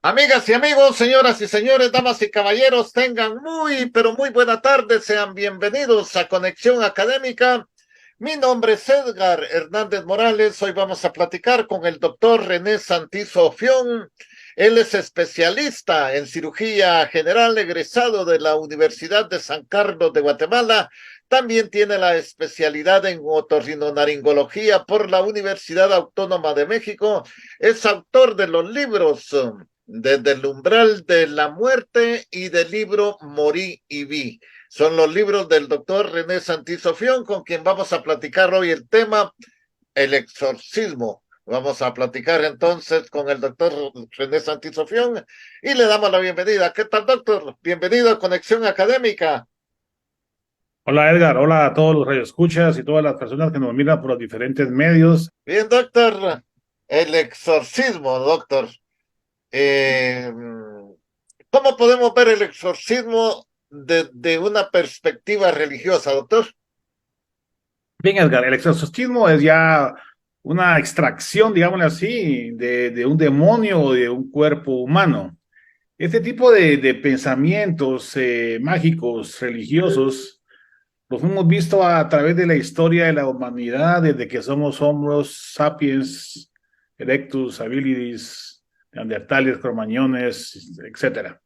Amigas y amigos, señoras y señores, damas y caballeros, tengan muy, pero muy buena tarde. Sean bienvenidos a Conexión Académica. Mi nombre es Edgar Hernández Morales. Hoy vamos a platicar con el doctor René Santizo Ofión. Él es especialista en cirugía general, egresado de la Universidad de San Carlos de Guatemala. También tiene la especialidad en otorrinolaringología por la Universidad Autónoma de México. Es autor de los libros Desde el umbral de la muerte y del libro Morí y vi. Son los libros del doctor René Santizo Fión, con quien vamos a platicar hoy el tema, el exorcismo. Vamos a platicar entonces con el doctor René Santizo Fión y le damos la bienvenida. ¿Qué tal, doctor? Bienvenido a Conexión Académica. Hola Edgar, hola a todos los radioescuchas y todas las personas que nos miran por los diferentes medios. Bien, doctor. El exorcismo, doctor. Eh, ¿Cómo podemos ver el exorcismo desde una perspectiva religiosa, doctor? Bien Edgar, el exorcismo es ya una extracción, digámoslo así, de un demonio o de un cuerpo humano. Este tipo de pensamientos mágicos, religiosos, los hemos visto a través de la historia de la humanidad, desde que somos Homo sapiens, erectus, habilis, neandertales, cromañones, etcétera.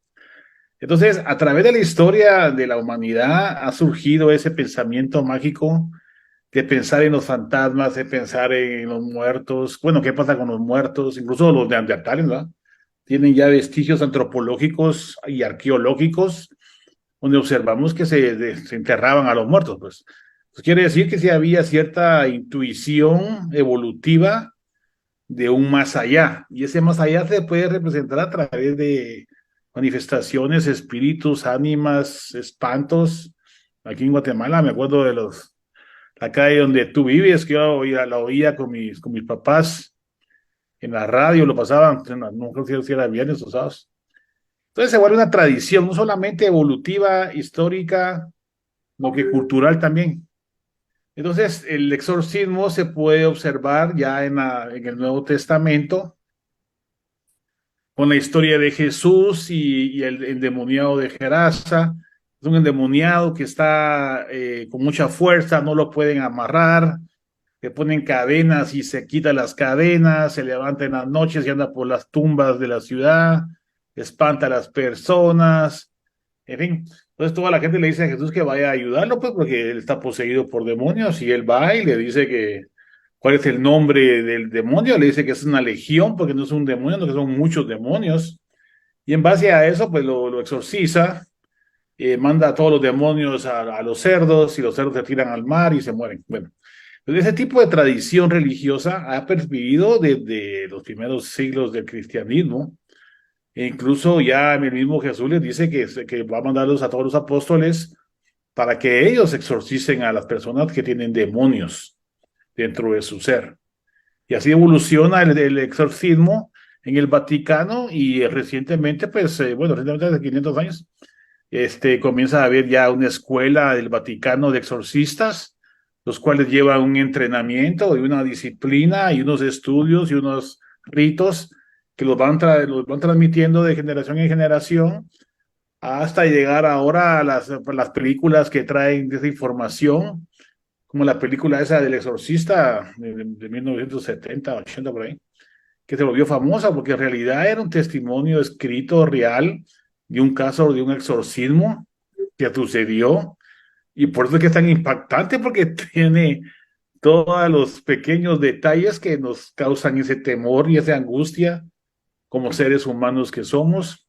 Entonces, a través de la historia de la humanidad ha surgido ese pensamiento mágico de pensar en los fantasmas, de pensar en los muertos. Bueno, ¿qué pasa con los muertos? Incluso los neandertales, ¿verdad? Tienen ya vestigios antropológicos y arqueológicos donde observamos que se enterraban a los muertos, pues. Eso quiere decir que sí había cierta intuición evolutiva de un más allá. Y ese más allá se puede representar a través de manifestaciones, espíritus, ánimas, espantos. Aquí en Guatemala me acuerdo de la calle donde tú vives, que yo la oía con mis papás en la radio, lo pasaban, no creo si era viernes o sábados. Entonces se vuelve una tradición, no solamente evolutiva, histórica, sino que cultural también. Entonces, el exorcismo se puede observar ya en el Nuevo Testamento, con la historia de Jesús y el endemoniado de Gerasa. Es un endemoniado que está con mucha fuerza, no lo pueden amarrar, le ponen cadenas y se quita las cadenas, se levanta en las noches y anda por las tumbas de la ciudad, espanta a las personas, en fin. Entonces toda la gente le dice a Jesús que vaya a ayudarlo, pues porque él está poseído por demonios y él va y le dice que cuál es el nombre del demonio, le dice que es una legión, porque no es un demonio, no que son muchos demonios. Y en base a eso, pues lo exorciza, manda a todos los demonios a los cerdos y los cerdos se tiran al mar y se mueren. Bueno, pues ese tipo de tradición religiosa ha pervivido desde los primeros siglos del cristianismo. E incluso ya el mismo Jesús les dice que va a mandarlos a todos los apóstoles para que ellos exorcicen a las personas que tienen demonios dentro de su ser. Y así evoluciona el exorcismo en el Vaticano y recientemente, pues, bueno, recientemente hace 500 años, comienza a haber ya una escuela del Vaticano de exorcistas, los cuales llevan un entrenamiento y una disciplina y unos estudios y unos ritos que los van transmitiendo de generación en generación hasta llegar ahora a las películas que traen esa información, como la película esa del exorcista de 1970, 80 por ahí, que se volvió famosa porque en realidad era un testimonio escrito real de un caso de un exorcismo que sucedió y por eso es que es tan impactante porque tiene todos los pequeños detalles que nos causan ese temor y esa angustia como seres humanos que somos.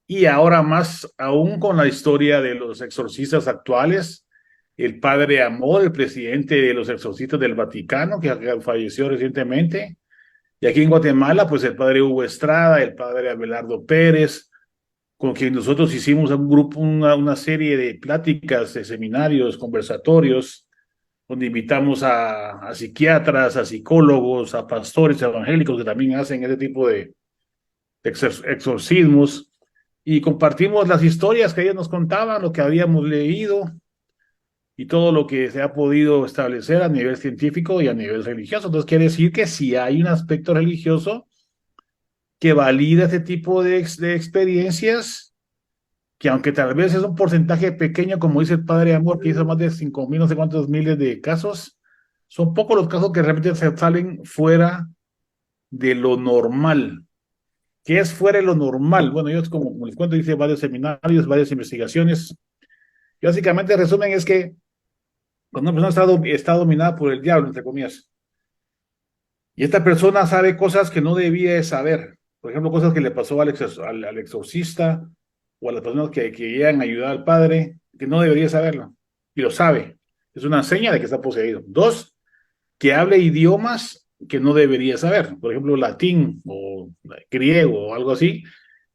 Y ahora más aún con la historia de los exorcistas actuales, el padre Amor, el presidente de los exorcistas del Vaticano, que falleció recientemente, y aquí en Guatemala, pues el padre Hugo Estrada, el padre Abelardo Pérez, con quien nosotros hicimos un grupo, una serie de pláticas, de seminarios, conversatorios, donde invitamos a psiquiatras, a psicólogos, a pastores evangélicos que también hacen ese tipo de exorcismos y compartimos las historias que ellos nos contaban, lo que habíamos leído y todo lo que se ha podido establecer a nivel científico y a nivel religioso. Entonces quiere decir que si hay un aspecto religioso que valida este tipo de experiencias, que aunque tal vez es un porcentaje pequeño, como dice el Padre Amor, que hizo más de 5.000, no sé cuántos miles de casos, son pocos los casos que realmente se salen fuera de lo normal. ¿Qué es fuera de lo normal? Bueno, yo como les cuento, hice varios seminarios, varias investigaciones. Y básicamente, el resumen es que cuando una persona está dominada por el diablo, entre comillas, y esta persona sabe cosas que no debía de saber, por ejemplo, cosas que le pasó al exorcista o a las personas que llegan a ayudar al padre, que no debería saberlo, y lo sabe. Es una seña de que está poseído. Dos, que hable idiomas que no debería saber, por ejemplo, latín o griego o algo así,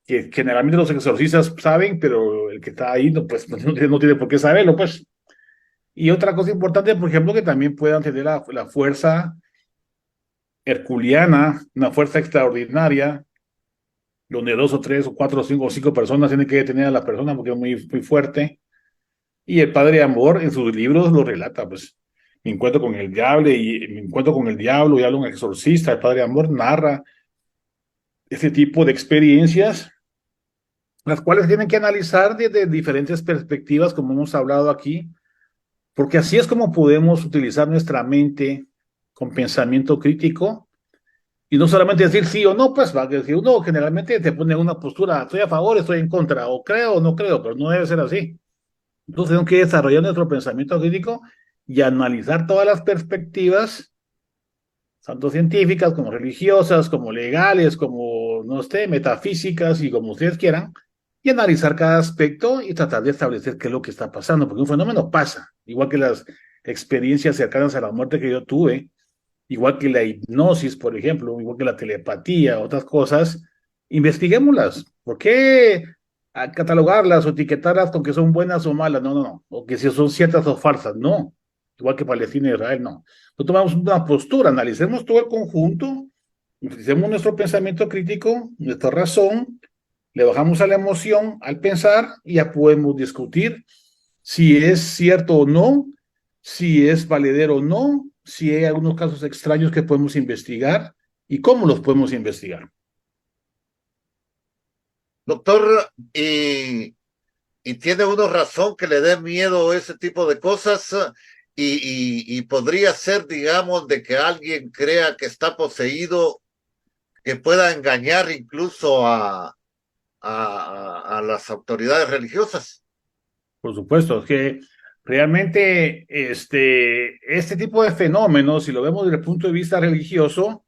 que generalmente los exorcistas saben, pero el que está ahí no, pues, no tiene por qué saberlo, pues. Y otra cosa importante, por ejemplo, que también puedan tener la fuerza herculeana, una fuerza extraordinaria, donde dos o tres o cuatro o cinco personas tienen que detener a la persona porque es muy fuerte. Y el Padre Amor en sus libros lo relata, pues. Me encuentro con el diablo y hablo un exorcista. El Padre Amor narra ese tipo de experiencias, las cuales tienen que analizar desde diferentes perspectivas, como hemos hablado aquí, porque así es como podemos utilizar nuestra mente con pensamiento crítico y no solamente decir sí o no, pues va, que uno generalmente te pone en una postura, estoy a favor, estoy en contra, o creo o no creo, pero no debe ser así. Entonces tenemos que desarrollar nuestro pensamiento crítico y analizar todas las perspectivas, tanto científicas como religiosas, como legales, como, no sé, metafísicas y como ustedes quieran, y analizar cada aspecto y tratar de establecer qué es lo que está pasando, porque un fenómeno pasa, igual que las experiencias cercanas a la muerte que yo tuve, igual que la hipnosis, por ejemplo, igual que la telepatía, otras cosas, investiguémoslas. ¿Por qué catalogarlas o etiquetarlas con que son buenas o malas? No, no, no. O que si son ciertas o falsas, no. Igual que Palestina e Israel, no. No tomamos una postura, analicemos todo el conjunto, utilicemos nuestro pensamiento crítico, nuestra razón, le bajamos a la emoción al pensar y ya podemos discutir si es cierto o no, si es valedero o no, si hay algunos casos extraños que podemos investigar y cómo los podemos investigar. Doctor, y tiene uno razón que le dé miedo ese tipo de cosas y podría ser, digamos, de que alguien crea que está poseído, que pueda engañar incluso a las autoridades religiosas. Por supuesto, que realmente este tipo de fenómenos, si lo vemos desde el punto de vista religioso,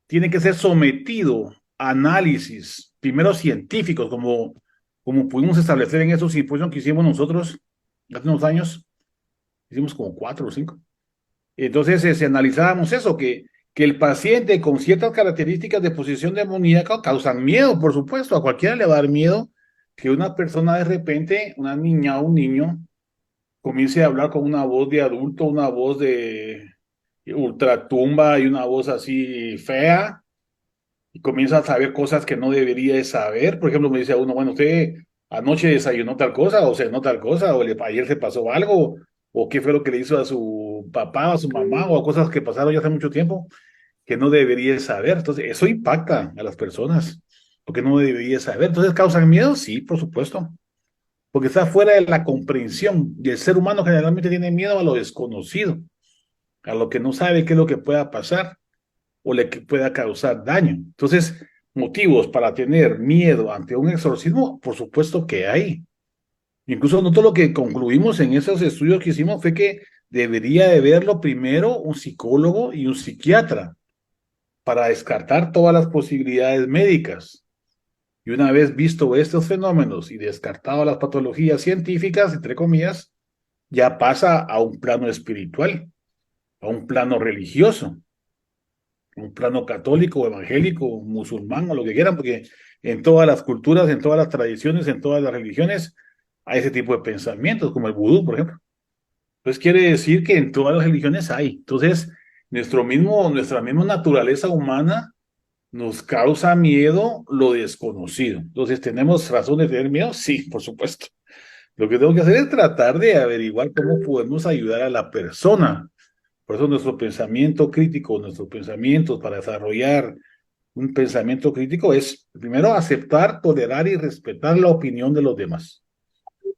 tiene que ser sometido a análisis, primero científicos, como pudimos establecer en esos simposios que hicimos nosotros hace unos años, hicimos como 4 o 5. Entonces, si analizábamos eso, que el paciente con ciertas características de posesión demoníaca causan miedo, por supuesto, a cualquiera le va a dar miedo que una persona de repente, una niña o un niño, comience a hablar con una voz de adulto, una voz de ultratumba y una voz así fea, y comienza a saber cosas que no debería de saber. Por ejemplo, me dice a uno, bueno, usted anoche desayunó tal cosa, o cenó tal cosa, ayer se pasó algo, o qué fue lo que le hizo a su papá, a su mamá, o a cosas que pasaron ya hace mucho tiempo, que no debería de saber. Entonces, eso impacta a las personas, porque no debería saber. Entonces, ¿causan miedo? Sí, por supuesto, porque está fuera de la comprensión. Y el ser humano generalmente tiene miedo a lo desconocido, a lo que no sabe qué es lo que pueda pasar o le que pueda causar daño. Entonces, motivos para tener miedo ante un exorcismo, por supuesto que hay. Incluso nosotros lo que concluimos en esos estudios que hicimos fue que debería de verlo primero un psicólogo y un psiquiatra para descartar todas las posibilidades médicas. Y una vez visto estos fenómenos y descartado las patologías científicas, entre comillas, ya pasa a un plano espiritual, a un plano religioso, un plano católico, evangélico, musulmán o lo que quieran, porque en todas las culturas, en todas las tradiciones, en todas las religiones hay ese tipo de pensamientos, como el vudú, por ejemplo. Entonces quiere decir que en todas las religiones hay. Entonces, nuestra misma naturaleza humana nos causa miedo lo desconocido. Entonces, ¿tenemos razón de tener miedo? Sí, por supuesto. Lo que tengo que hacer es tratar de averiguar cómo podemos ayudar a la persona. Por eso nuestro pensamiento crítico, nuestros pensamientos para desarrollar un pensamiento crítico es, primero, aceptar, tolerar y respetar la opinión de los demás.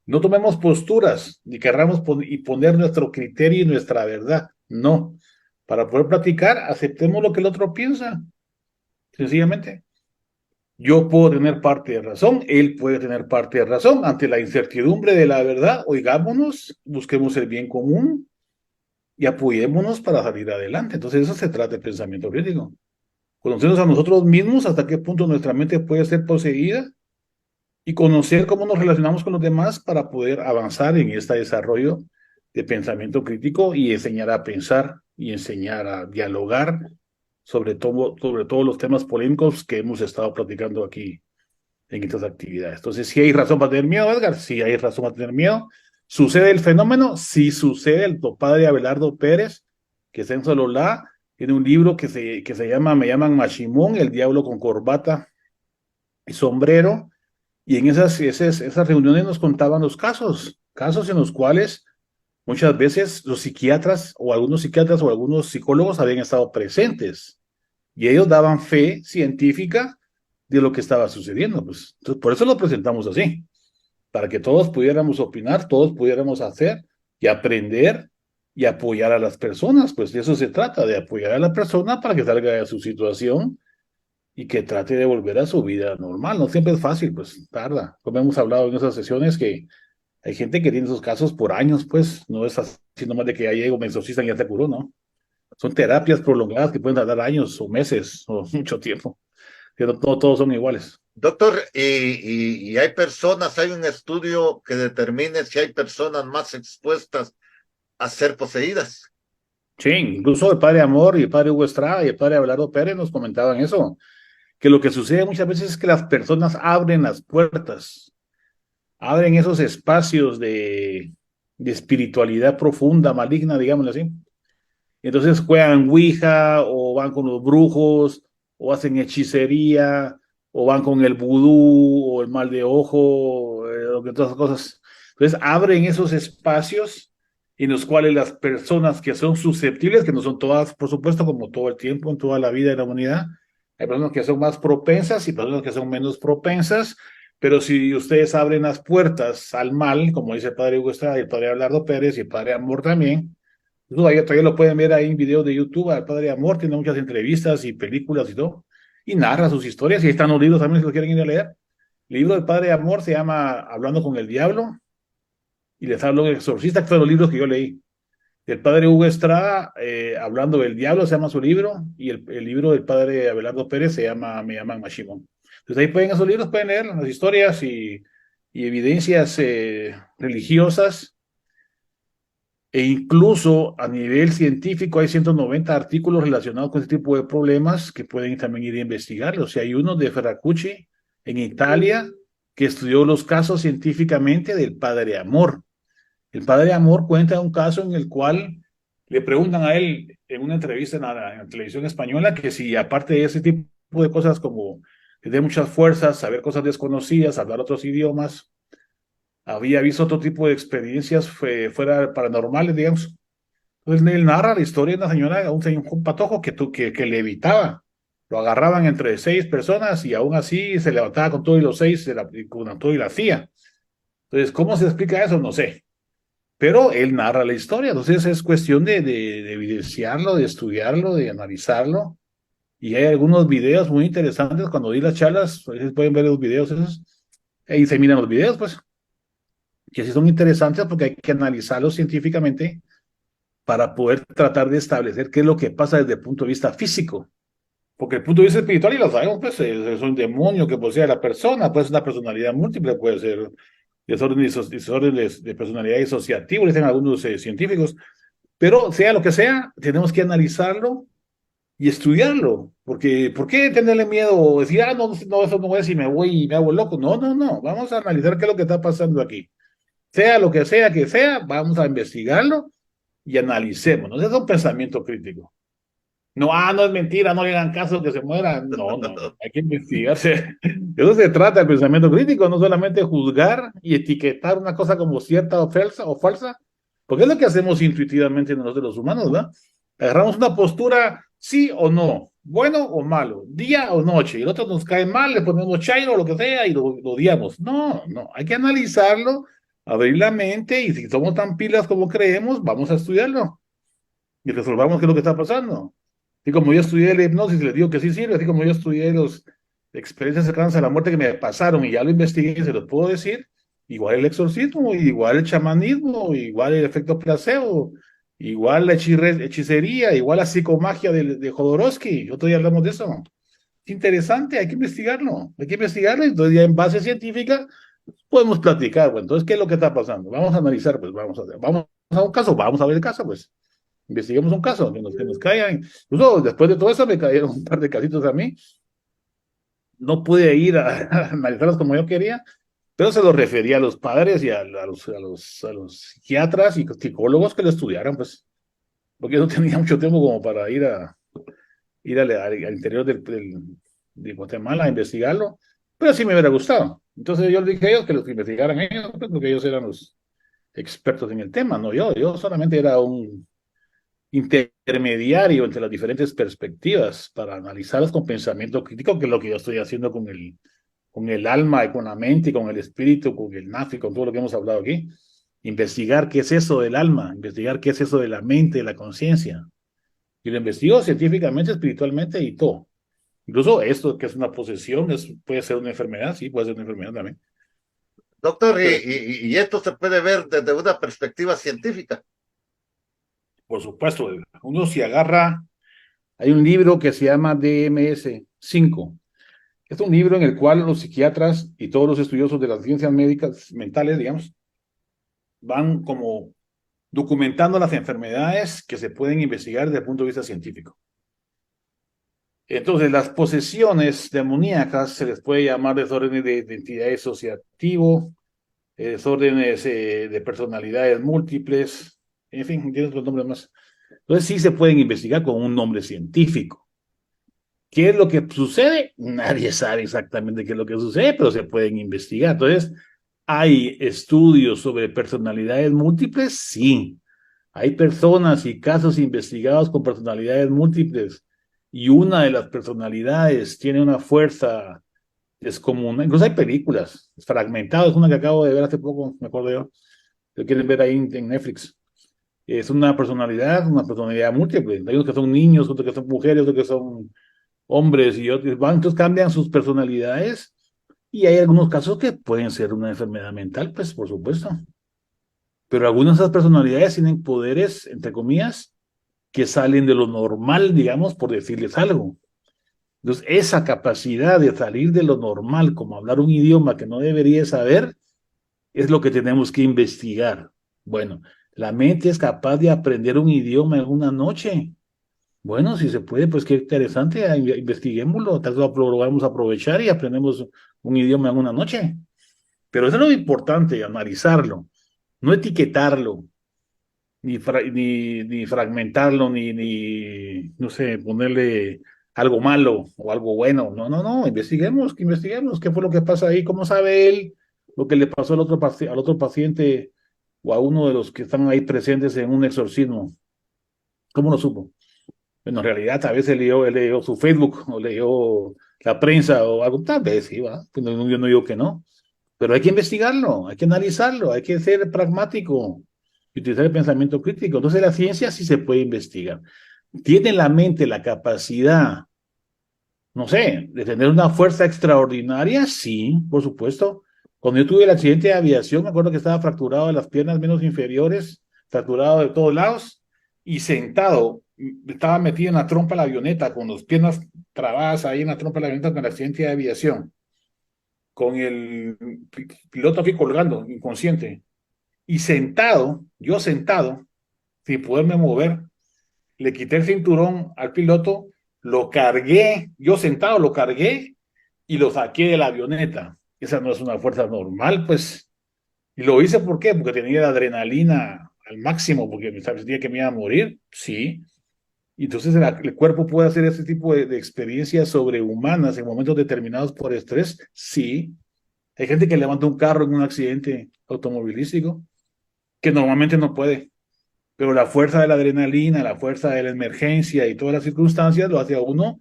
No tomemos posturas, ni querramos y poner nuestro criterio y nuestra verdad. No. Para poder platicar, aceptemos lo que el otro piensa, sencillamente. Yo puedo tener parte de razón, él puede tener parte de razón. Ante la incertidumbre de la verdad, oigámonos, busquemos el bien común y apoyémonos para salir adelante. Entonces, eso se trata de pensamiento crítico. Conocernos a nosotros mismos, hasta qué punto nuestra mente puede ser poseída y conocer cómo nos relacionamos con los demás para poder avanzar en este desarrollo de pensamiento crítico y enseñar a pensar y enseñar a dialogar sobre todos los temas polémicos que hemos estado platicando aquí en estas actividades. Entonces, ¿sí hay razón para tener miedo, Edgar? Sí hay razón para tener miedo. ¿Sucede el fenómeno? Sí sucede. El padre Abelardo Pérez, que está en Sololá, tiene un libro que se llama, me llaman Mashimón, el diablo con corbata y sombrero, y en esas reuniones nos contaban los casos en los cuales muchas veces los psiquiatras o algunos psicólogos habían estado presentes y ellos daban fe científica de lo que estaba sucediendo. Pues. Entonces, por eso lo presentamos así, para que todos pudiéramos opinar, todos pudiéramos hacer y aprender y apoyar a las personas. Pues de eso se trata, de apoyar a la persona para que salga de su situación y que trate de volver a su vida normal. No siempre es fácil, pues tarda. Como hemos hablado en esas sesiones, que hay gente que tiene esos casos por años, pues no es así nomás de que ya llegó, me exorcistan y ya se curó, ¿no? Son terapias prolongadas que pueden tardar años o meses o mucho tiempo. Que no todos son iguales. Doctor, y hay personas, hay un estudio que determine si hay personas más expuestas a ser poseídas. Sí, incluso el padre Amor y el padre Hugo Estrada y el padre Abelardo Pérez nos comentaban eso, que lo que sucede muchas veces es que las personas abren las puertas, abren esos espacios de espiritualidad profunda, maligna, digámoslo así. Entonces juegan Ouija o van con los brujos o hacen hechicería o van con el vudú o el mal de ojo o que todas esas cosas. Entonces abren esos espacios en los cuales las personas que son susceptibles, que no son todas, por supuesto, como todo el tiempo, en toda la vida de la humanidad, hay personas que son más propensas y personas que son menos propensas, pero si ustedes abren las puertas al mal, como dice el padre Hugo Estrada y el padre Abelardo Pérez y el padre Amor también, todavía lo pueden ver ahí en videos de YouTube. El padre Amor tiene muchas entrevistas y películas y todo, y narra sus historias, y ahí están los libros también si lo quieren ir a leer. El libro del padre Amor se llama Hablando con el Diablo, y les hablo del exorcista, que fueron los libros que yo leí. El padre Hugo Estrada, Hablando del Diablo, se llama su libro, y el libro del padre Abelardo Pérez se llama Me llaman Mashimón. Entonces ahí pueden, esos libros pueden leer las historias y evidencias religiosas, e incluso a nivel científico hay 190 artículos relacionados con este tipo de problemas que pueden también ir a investigarlos. Y hay uno de Ferracucci en Italia que estudió los casos científicamente del padre Amor. El padre Amor cuenta un caso en el cual le preguntan a él en una entrevista en la televisión española que si aparte de ese tipo de cosas como tener muchas fuerzas, saber cosas desconocidas, hablar otros idiomas, había visto otro tipo de experiencias fuera paranormales, digamos. Entonces él narra la historia de una señora, un patojo que le evitaba. Lo agarraban entre 6 personas y aún así se levantaba con todos los 6, con todo y la hacía. Entonces, ¿cómo se explica eso? No sé. Pero él narra la historia. Entonces es cuestión de evidenciarlo, de estudiarlo, de analizarlo. Y hay algunos videos muy interesantes. Cuando di las charlas, a veces pueden ver los videos esos. Ahí se miran los videos, pues. Que sí son interesantes porque hay que analizarlos científicamente para poder tratar de establecer qué es lo que pasa desde el punto de vista físico. Porque el punto de vista espiritual, y lo sabemos, pues es un demonio que posee a la persona, puede ser una personalidad múltiple, puede ser desórdenes de personalidad disociativo, dicen algunos científicos, pero sea lo que sea, tenemos que analizarlo y estudiarlo, porque ¿por qué tenerle miedo o decir, no, eso no es y me voy y me hago loco? No, no, no, vamos a analizar qué es lo que está pasando aquí. Sea lo que sea, vamos a investigarlo y analicemos. ¿No? Ese es un pensamiento crítico. No, no es mentira, no le hagan caso que se mueran. No, no, hay que investigarse. De eso se trata el pensamiento crítico, no solamente juzgar y etiquetar una cosa como cierta o falsa, porque es lo que hacemos intuitivamente nosotros los humanos, ¿verdad? Agarramos una postura sí o no, bueno o malo, día o noche, y el otro nos cae mal, le ponemos chairo o lo que sea y lo odiamos. No, no, hay que analizarlo, abrir la mente y si somos tan pilas como creemos, vamos a estudiarlo y resolvamos qué es lo que está pasando. Y como yo estudié la hipnosis, les digo que sí sirve, así como yo estudié las experiencias cercanas a la muerte que me pasaron y ya lo investigué, se los puedo decir, igual el exorcismo, igual el chamanismo, igual el efecto placebo, igual la hechicería, igual la psicomagia de Jodorowsky. Otro día hablamos de eso. Es interesante, hay que investigarlo, entonces ya en base científica podemos platicar. Bueno, entonces, ¿qué es lo que está pasando? Vamos a analizar, pues vamos a un caso, vamos a ver el caso, pues investiguemos un caso, que nos caigan. Incluso después de todo eso me cayeron un par de casitos a mí. No pude ir a analizarlos como yo quería, pero se los refería a los padres y a los psiquiatras y psicólogos que lo estudiaran, pues, porque yo no tenía mucho tiempo como para ir al interior de Guatemala a investigarlo, pero sí me hubiera gustado. Entonces yo les dije a ellos que los investigaran ellos, pues, porque ellos eran los expertos en el tema, no yo. Yo solamente era un intermediario entre las diferentes perspectivas para analizarlas con pensamiento crítico, que es lo que yo estoy haciendo con el alma y con la mente y con el espíritu, con el nafi, con todo lo que hemos hablado aquí. Investigar qué es eso del alma, investigar qué es eso de la mente, de la conciencia. Y lo investigo científicamente, espiritualmente y todo. Incluso esto que es una posesión puede ser una enfermedad, sí, puede ser una enfermedad también. Doctor, Pero, y esto se puede ver desde una perspectiva científica. por supuesto, uno se agarra, hay un libro que se llama DMS-5. Es un libro en el cual los psiquiatras y todos los estudiosos de las ciencias médicas mentales, digamos, van como documentando las enfermedades que se pueden investigar desde el punto de vista científico. Entonces, las posesiones demoníacas se les puede llamar desórdenes de identidad disociativo, desórdenes de personalidades múltiples, en fin, tienen otros nombres más. Entonces, sí se pueden investigar con un nombre científico. ¿Qué es lo que sucede? Nadie sabe exactamente qué es lo que sucede, pero se pueden investigar. Entonces, ¿hay estudios sobre personalidades múltiples? Sí. Hay personas y casos investigados con personalidades múltiples y una de las personalidades tiene una fuerza descomunal. Incluso hay películas fragmentadas, una que acabo de ver hace poco, me acuerdo yo. Lo quieren ver ahí en Netflix. Es una personalidad múltiple. Hay unos que son niños, otros que son mujeres, otros que son hombres y otros van, entonces cambian sus personalidades y hay algunos casos que pueden ser una enfermedad mental, pues por supuesto. Pero algunas de esas personalidades tienen poderes, entre comillas, que salen de lo normal, digamos, por decirles algo. Entonces, esa capacidad de salir de lo normal, como hablar un idioma que no debería saber, es lo que tenemos que investigar. Bueno, la mente es capaz de aprender un idioma en una noche. Bueno, si se puede, pues qué interesante, investiguémoslo, tal vez lo vamos a aprovechar y aprendemos un idioma en una noche. Pero eso es lo importante, analizarlo, no etiquetarlo, ni fragmentarlo, no sé, ponerle algo malo o algo bueno. No, no, no, investiguemos qué fue lo que pasa ahí, cómo sabe él lo que le pasó al otro paciente o a uno de los que están ahí presentes en un exorcismo. ¿Cómo lo supo? Bueno, en realidad, a veces leyó su Facebook o leyó la prensa o algo, tal vez sí, va. Pues yo no digo que no, pero hay que investigarlo, hay que analizarlo, hay que ser pragmático y utilizar el pensamiento crítico. Entonces, la ciencia sí se puede investigar. ¿Tiene la mente la capacidad, no sé, de tener una fuerza extraordinaria? Sí, por supuesto. Cuando yo tuve el accidente de aviación, me acuerdo que estaba fracturado de las piernas menos inferiores, fracturado de todos lados y sentado. Estaba metido en la trompa de la avioneta, con las piernas trabadas ahí en la trompa de la avioneta con el accidente de aviación, con el piloto aquí colgando, inconsciente, y sentado, yo sentado, sin poderme mover, le quité el cinturón al piloto, lo cargué, yo sentado lo cargué y lo saqué de la avioneta. Esa no es una fuerza normal, pues. Y lo hice, ¿por qué? Porque tenía la adrenalina al máximo, porque me sabía que me iba a morir, sí. Y entonces el cuerpo puede hacer ese tipo de experiencias sobrehumanas en momentos determinados por estrés, sí. Hay gente que levanta un carro en un accidente automovilístico que normalmente no puede. pero la fuerza de la adrenalina, la fuerza de la emergencia y todas las circunstancias lo hace a uno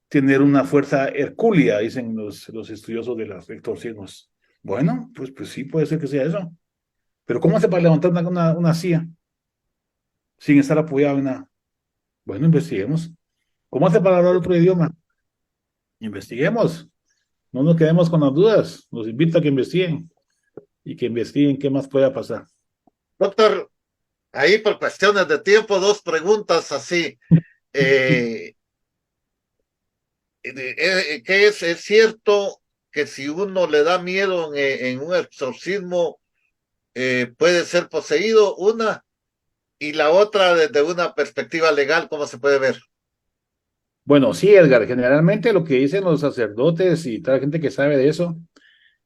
tener una fuerza hercúlea, dicen los estudiosos de los exorcismos. Bueno, pues sí, puede ser que sea eso. Pero ¿cómo hace para levantar una silla sin estar apoyado en nada? Bueno, investiguemos. ¿Cómo hace para hablar otro idioma? Investiguemos. No nos quedemos con las dudas. Los invito a que investiguen y que investiguen qué más pueda pasar. Doctor, ahí por cuestiones de tiempo, dos preguntas así. Eh, ¿Qué es cierto que si uno le da miedo en un exorcismo, puede ser poseído? Una, y la otra desde una perspectiva legal, ¿cómo se puede ver? Bueno, sí, Edgar, generalmente lo que dicen los sacerdotes y toda la gente que sabe de eso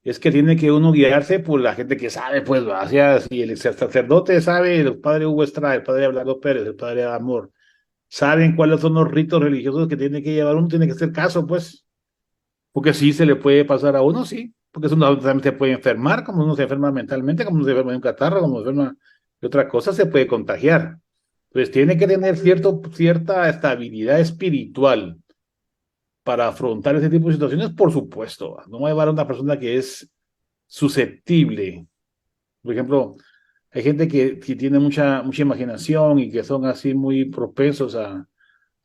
es que tiene que uno guiarse por la gente que sabe, pues, hacia si el sacerdote sabe, el padre Hugo Estrada, el padre Abelardo Pérez, el padre Amor, saben cuáles son los ritos religiosos que tiene que llevar uno, tiene que hacer caso, pues, porque sí se le puede pasar a uno, sí, porque eso uno también se puede enfermar, como uno se enferma mentalmente, como uno se enferma de un catarro, como se enferma de otra cosa, se puede contagiar. Entonces tiene que tener cierta estabilidad espiritual para afrontar ese tipo de situaciones, por supuesto. No va a llevar a una persona que es susceptible. Por ejemplo, hay gente que tiene mucha imaginación y que son así muy propensos a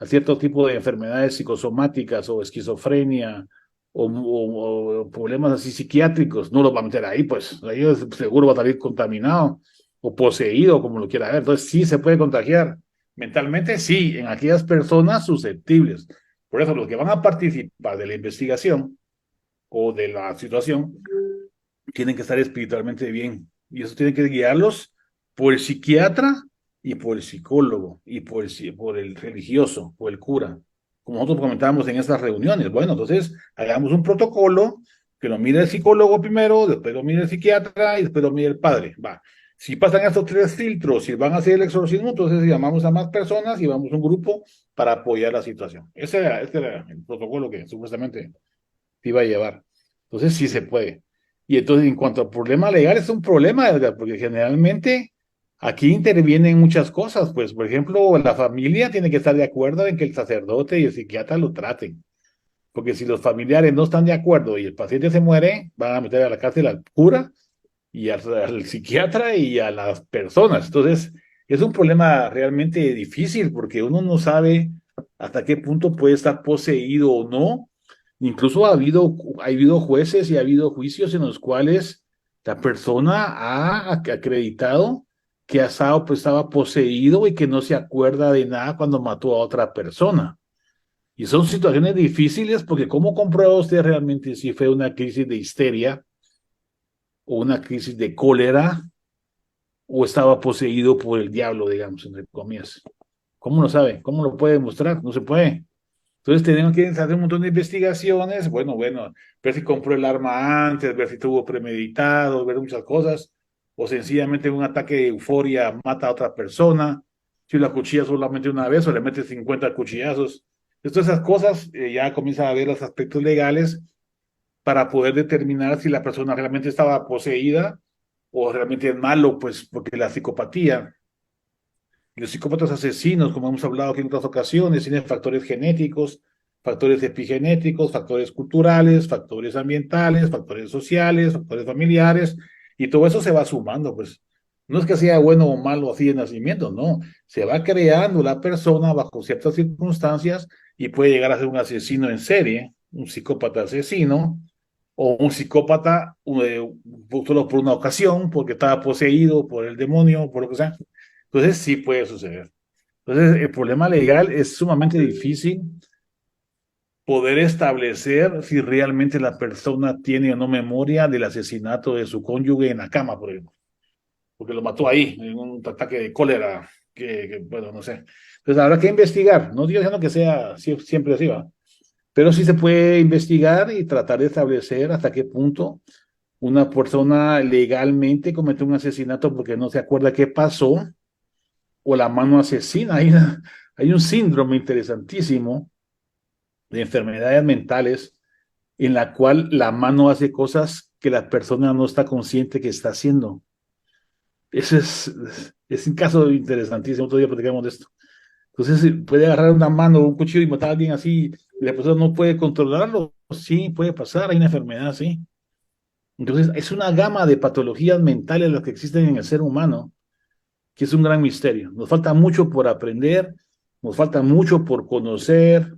cierto tipo de enfermedades psicosomáticas o esquizofrenia o problemas así psiquiátricos. No los va a meter ahí, pues ahí seguro va a salir contaminado o poseído, como lo quiera ver. Entonces sí se puede contagiar. Mentalmente sí, en aquellas personas susceptibles. Por eso los que van a participar de la investigación o de la situación tienen que estar espiritualmente bien. Y eso tiene que guiarlos por el psiquiatra y por el psicólogo y por el religioso, por el cura. Como nosotros comentábamos en estas reuniones. Bueno, entonces hagamos un protocolo que lo mire el psicólogo primero, después lo mire el psiquiatra y después lo mire el padre. Va. Si pasan estos tres filtros y van a hacer el exorcismo, entonces llamamos a más personas y vamos a un grupo para apoyar la situación. Ese era el protocolo que supuestamente te iba a llevar. Entonces sí se puede. Y entonces en cuanto al problema legal, es un problema, Edgar, porque generalmente aquí intervienen muchas cosas. Pues, por ejemplo, la familia tiene que estar de acuerdo en que el sacerdote y el psiquiatra lo traten. Porque si los familiares no están de acuerdo y el paciente se muere, van a meter a la cárcel al cura y al psiquiatra y a las personas. Entonces, es un problema realmente difícil porque uno no sabe hasta qué punto puede estar poseído o no. Incluso ha habido jueces y ha habido juicios en los cuales la persona ha acreditado que Asao pues, estaba poseído y que no se acuerda de nada cuando mató a otra persona. Y son situaciones difíciles porque ¿cómo comprueba usted realmente si fue una crisis de histeria o una crisis de cólera o estaba poseído por el diablo, digamos, entre comillas? ¿Cómo lo sabe? ¿Cómo lo puede demostrar? No se puede. Entonces tenemos que hacer un montón de investigaciones, bueno, ver si compró el arma antes, ver si estuvo premeditado, ver muchas cosas, o sencillamente un ataque de euforia mata a otra persona, si la cuchilla solamente una vez o le mete 50 cuchillazos. Entonces esas cosas ya comienzan a ver los aspectos legales para poder determinar si la persona realmente estaba poseída o realmente es malo, pues porque la psicopatía los psicópatas asesinos, como hemos hablado aquí en otras ocasiones, tienen factores genéticos, factores epigenéticos, factores culturales, factores ambientales, factores sociales, factores familiares, y todo eso se va sumando, pues. No es que sea bueno o malo así de nacimiento, no. Se va creando la persona bajo ciertas circunstancias y puede llegar a ser un asesino en serie, un psicópata asesino, o un psicópata solo por una ocasión, porque estaba poseído por el demonio, por lo que sea. Entonces sí puede suceder. Entonces el problema legal es sumamente difícil poder establecer si realmente la persona tiene o no memoria del asesinato de su cónyuge en la cama, por ejemplo, porque lo mató ahí en un ataque de cólera, bueno, no sé. Entonces habrá que investigar. No estoy diciendo que sea siempre así, ¿va? Pero sí se puede investigar y tratar de establecer hasta qué punto una persona legalmente cometió un asesinato porque no se acuerda qué pasó o la mano asesina. Hay un síndrome interesantísimo de enfermedades mentales en la cual la mano hace cosas que la persona no está consciente que está haciendo. Eso Es un caso interesantísimo, otro día platicamos de esto. Entonces, puede agarrar una mano o un cuchillo y matar a alguien así, y la persona no puede controlarlo. Sí, puede pasar, hay una enfermedad así. Entonces, es una gama de patologías mentales las que existen en el ser humano, que es un gran misterio. Nos falta mucho por aprender, nos falta mucho por conocer.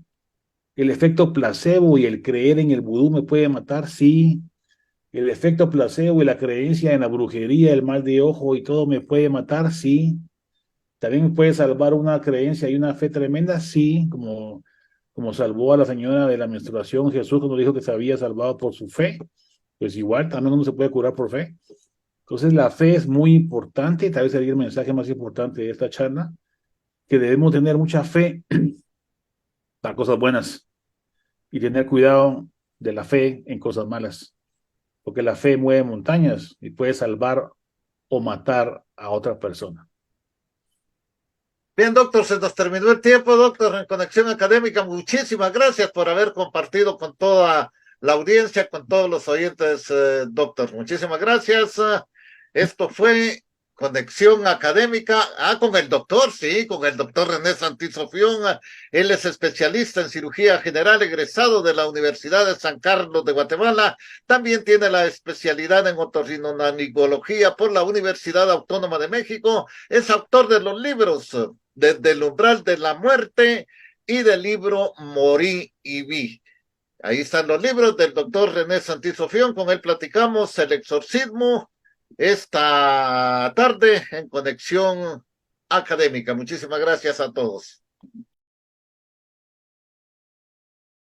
El efecto placebo y el creer en el vudú me puede matar, sí. El efecto placebo y la creencia en la brujería, el mal de ojo y todo me puede matar, sí. También me puede salvar una creencia y una fe tremenda, sí, como salvó a la señora de la menstruación Jesús cuando dijo que se había salvado por su fe. Pues igual, también uno se puede curar por fe. Entonces la fe es muy importante, tal vez sería el mensaje más importante de esta charla, que debemos tener mucha fe para cosas buenas y tener cuidado de la fe en cosas malas, porque la fe mueve montañas y puede salvar o matar a otra persona. Bien, doctor, se nos terminó el tiempo, doctor, en Conexión Académica. Muchísimas gracias por haber compartido con toda la audiencia, con todos los oyentes, doctor. Muchísimas gracias. Esto fue Conexión Académica. Con el doctor, sí, con el doctor René Santisofión. Él es especialista en cirugía general, egresado de la Universidad de San Carlos de Guatemala. También tiene la especialidad en otorrinolaringología por la Universidad Autónoma de México. Es autor de los libros Desde el umbral de la muerte y del libro Morí y vi. Ahí están los libros del doctor René Santisofión. Con él platicamos el exorcismo esta tarde en Conexión Académica. Muchísimas gracias a todos.